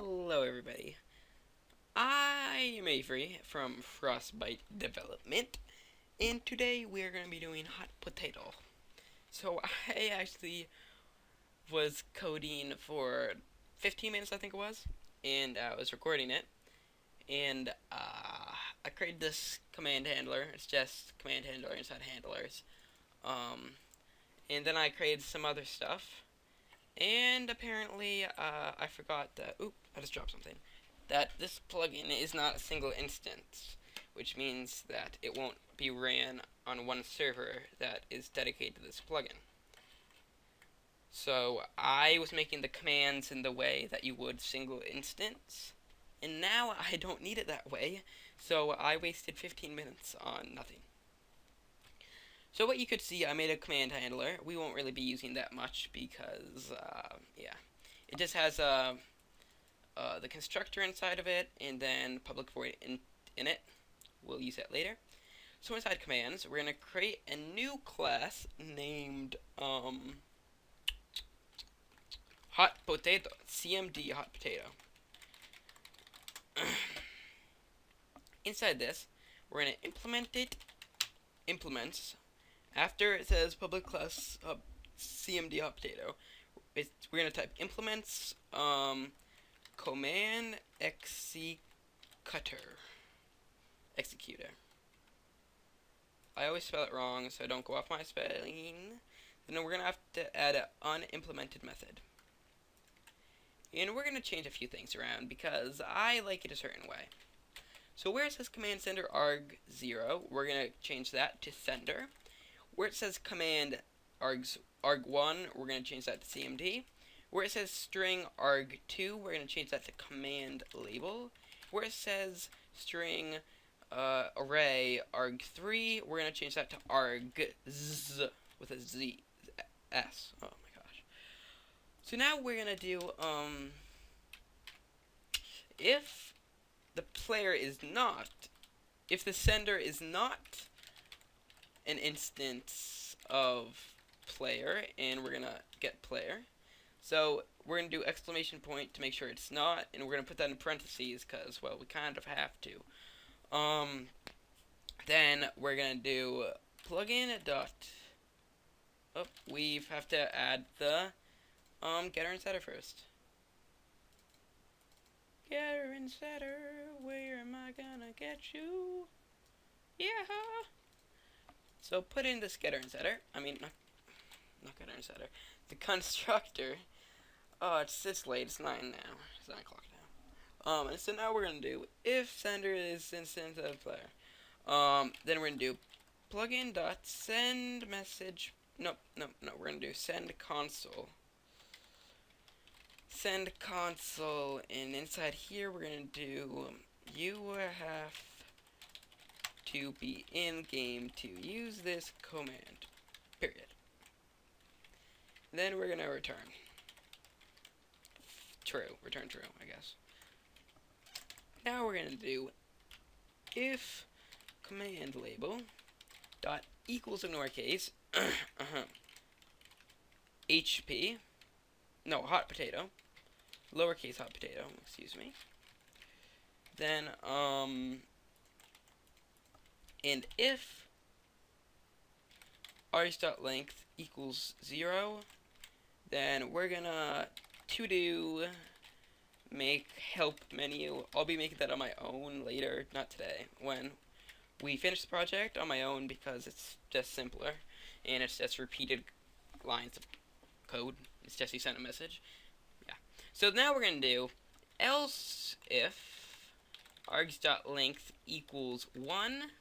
Hello everybody, I am Avery from Frostbite Development, and today we are going to be doing Hot Potato. So I actually was coding for 15 minutes I think it was, and I was recording it, and I created this command handler. It's just command handler inside handlers. Um, and then I created some other stuff, and apparently I forgot that, oop, I just dropped something, that this plugin is not a single instance, which means that it won't be ran on one server that is dedicated to this plugin. So I was making the commands in the way that you would single instance, and now I don't need it that way, so I wasted 15 minutes on nothing. So what you could see, I made a command handler. We won't really be using that much because, yeah. It just has the constructor inside of it, and then public void in it. We'll use that later. So inside commands, we're going to create a new class named Hot Potato, CMD Hot Potato. Inside this, we're going to implements. After it says public class CMD Hot Potato, we're going to type implements command executor. I always spell it wrong, so don't go off my spelling. Then we're going to have to add an unimplemented method. And we're going to change a few things around because I like it a certain way. So where it says command sender arg0, we're going to change that to sender. Where it says command arg1, we're going to change that to CMD. Where it says string arg2, we're going to change that to command label. Where it says string array arg3, we're going to change that to argz with a z s. Oh my gosh. So now we're going to do if the player is not, if the sender is not an instance of player, and we're going to get player. So we're going to do exclamation point to make sure it's not, and we're going to put that in parentheses because, well, we kind of have to. Then we're going to do plugin dot, oh, we have to add the getter and setter first. Getter and setter, where am I gonna get you? Yeah. So put in this getter and setter. I mean, not getter and setter. The constructor. Oh, it's late. It's 9 now. It's 9 o'clock now. And so now we're gonna do if sender is instance of player. Then we're gonna do plugin dot send message. No. We're gonna do send console. Send console, and inside here we're gonna do you have to be in game to use this command. Period. Then we're gonna return true. Return true, I guess. Now we're gonna do if command label dot equals ignore case HP, no, hot potato, lowercase hot potato, excuse me. Then and if args.length equals 0, then we're gonna to do make help menu. I'll be making that on my own later, not today, when we finish the project on my own because it's just simpler and it's just repeated lines of code. It's just you send a message. Yeah. So now we're gonna do else if args.length equals 1,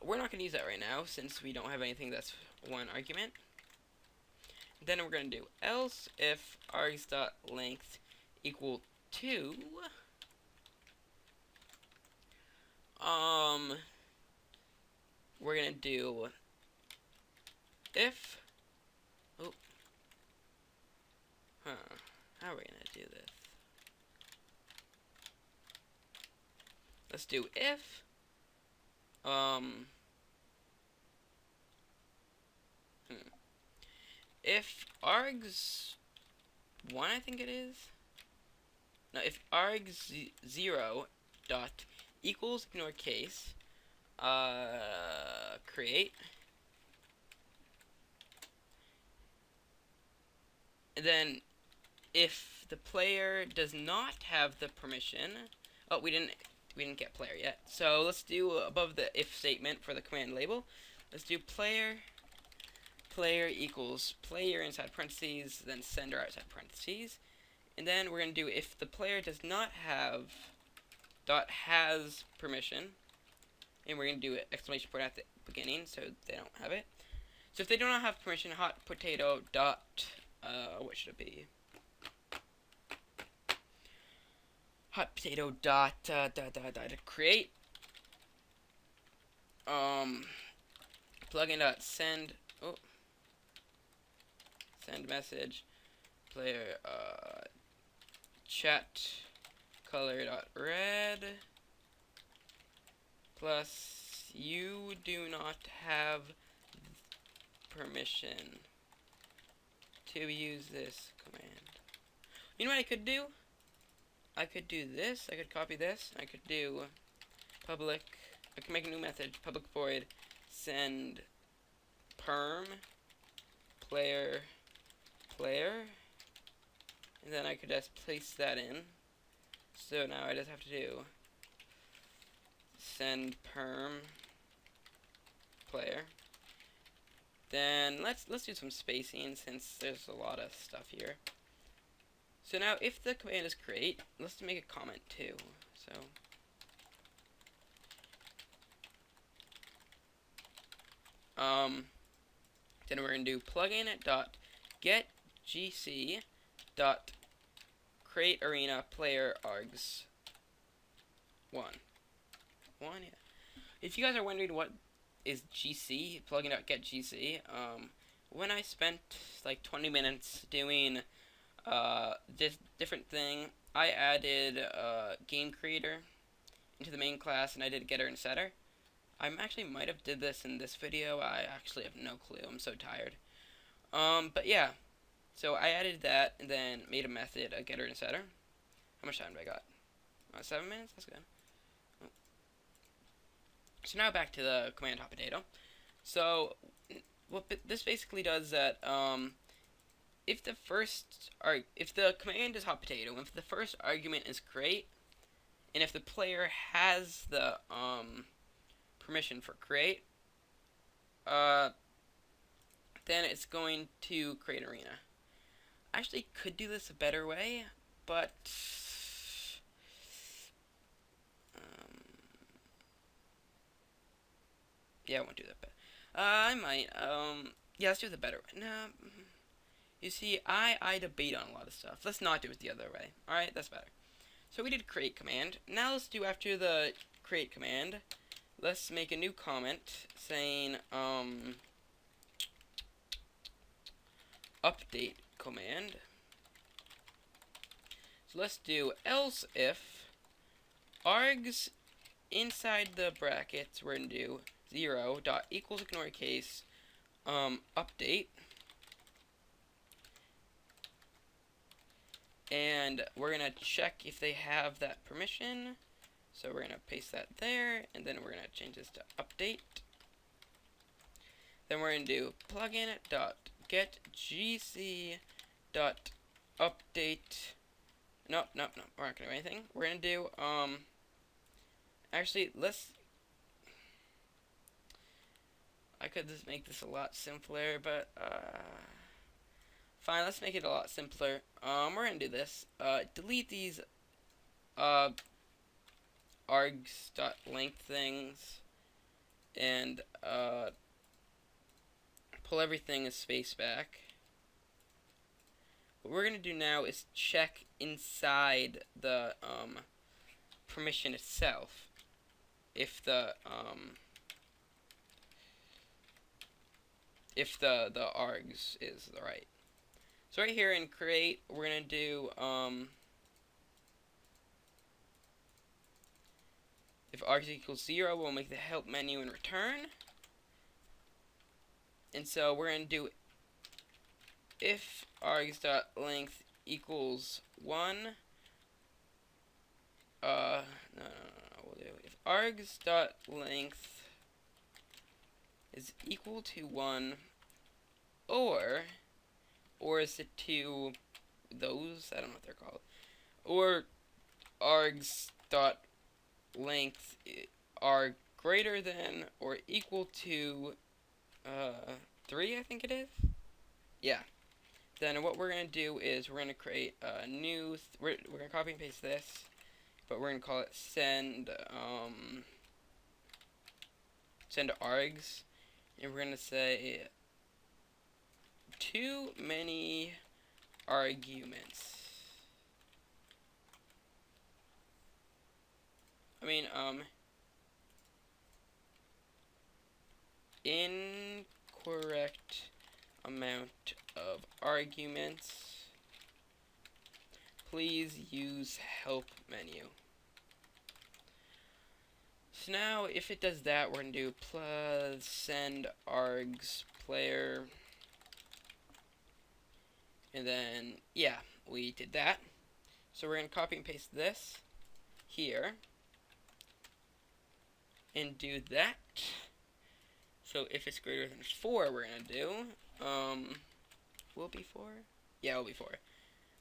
we're not going to use that right now since we don't have anything that's one argument. Then we're going to do else if args.length equal 2. We're going to do if, oh, how are we going to do this? Let's do if if args1, I think it is. No, if args0 dot equals ignore case, create, and then if the player does not have the permission, oh, we didn't get player yet. So let's do above the if statement for the command label. Let's do player equals player inside parentheses, then sender outside parentheses, and then we're gonna do if the player does not have dot has permission, and we're gonna do an exclamation point at the beginning so they don't have it. So if they do not have permission, hot potato dot what should it be? Hot potato dot create plugin dot send send message player chat color dot red plus you do not have permission to use this command. You know what I could do? I could do this, I could copy this, I could do public, I can make a new method, public void send perm player, and then I could just place that in. So now I just have to do send perm player. Then let's do some spacing since there's a lot of stuff here. So now if the command is create, let's make a comment too. So then we're gonna do plugin dot get gc dot create arena player args 1. Yeah. If you guys are wondering what is GC, plugin dot get gc, when I spent like 20 minutes doing this different thing, I added game creator into the main class, and I did getter and setter. I actually might have did this in this video. I actually have no clue. I'm so tired. But yeah, so I added that and then made a method, a getter and setter. How much time do I got? 7 minutes. That's good. Oh. So now back to the command hot potato. So what this basically does that if the command is hot potato, if the first argument is create, and if the player has the permission for create, then it's going to create arena. I actually could do this a better way, but yeah, I won't do that. But I might. Yeah, let's do the better way. No. You see, I debate on a lot of stuff. Let's not do it the other way. Alright, that's better. So we did create command. Now let's do after the create command, let's make a new comment saying update command. So let's do else if args inside the brackets, we're going to do 0 dot equals ignore case update. And we're going to check if they have that permission. So we're going to paste that there, and then we're going to change this to update. Then we're going to do plugin dot get gc dot update. Nope, we're not going to do anything. We're going to do actually, I could just make this a lot simpler, but fine, let's make it a lot simpler. We're gonna do this. Delete these args.length things, and pull everything a space back. What we're gonna do now is check inside the permission itself if the args is right. So right here in create, we're going to do, if args equals 0, we'll make the help menu and return. And so we're going to do if args.length equals 1, we'll do if args.length is equal to 1, or is it to those, I don't know what they're called, or args.length are greater than or equal to 3, I think it is. Yeah. Then what we're going to do is we're going to create a new, we're going to copy and paste this, but we're going to call it send args, and we're going to say too many arguments. I mean, incorrect amount of arguments. Please use help menu. So now, if it does that, we're going to do plus send args player. And then, yeah, we did that. So we're going to copy and paste this here. And do that. So if it's greater than 4, we're going to do, will it be 4? Yeah, it'll be 4.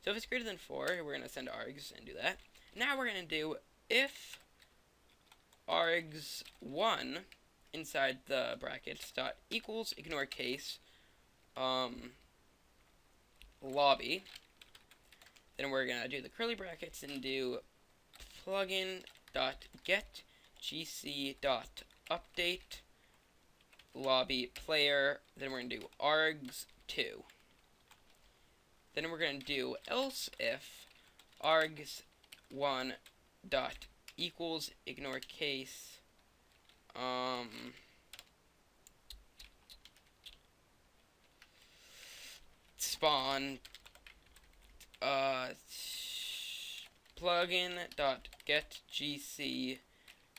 So if it's greater than 4, we're going to send args and do that. Now we're going to do if args1 inside the brackets dot equals, ignore case, lobby. Then we're going to do the curly brackets and do plugin dot get gc dot update lobby player. Then we're going to do args2. Then we're going to do else if args1 dot equals, ignore case, spawn plugin dot get gc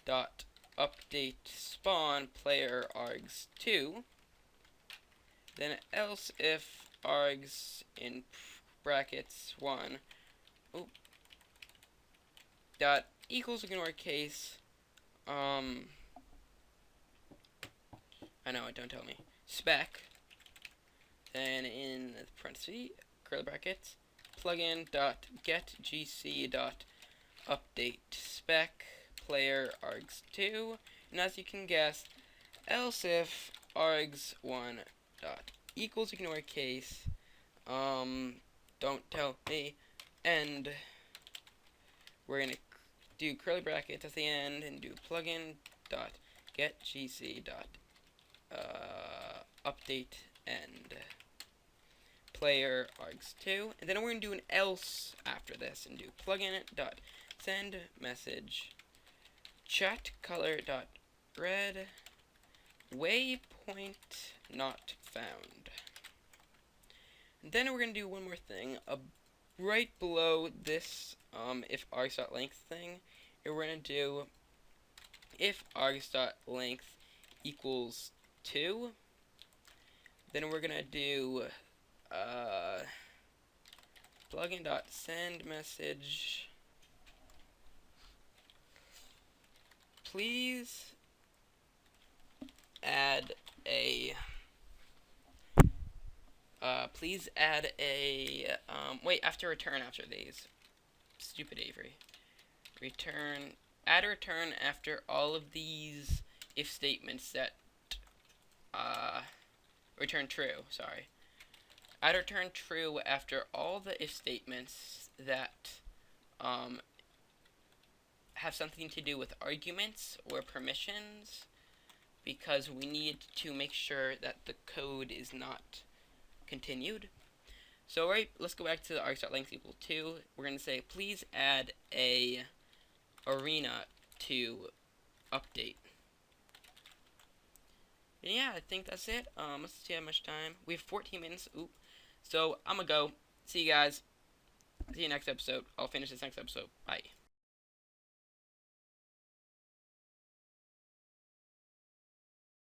dot update spawn player args2. Then else if args in brackets 1 dot equals, ignore case, I know it, don't tell me, spec, then in the parentheses, curly brackets, plugin dot get gc dot update spec player args2. And as you can guess, else if args1 dot equals, ignore case, don't tell me, and we're gonna do curly brackets at the end and do plugin dot get gc dot update and player args2. And then we're gonna do an else after this and do plugin dot send message chat color dot red waypoint not found. And then we're gonna do one more thing right below this if args.length thing. And we're gonna do if args.length equals 2. Then we're gonna do plugin dot send message please add a wait, after return after these. Stupid Avery. Add a return after all of these if statements that return true, sorry. Add a return true after all the if statements that have something to do with arguments or permissions, because we need to make sure that the code is not continued. So right, let's go back to the args.length equal 2. We're going to say please add a arena to update. And yeah, I think that's it. Let's see how much time. We have 14 minutes. Oop. So I'm going to go. See you guys. See you next episode. I'll finish this next episode. Bye.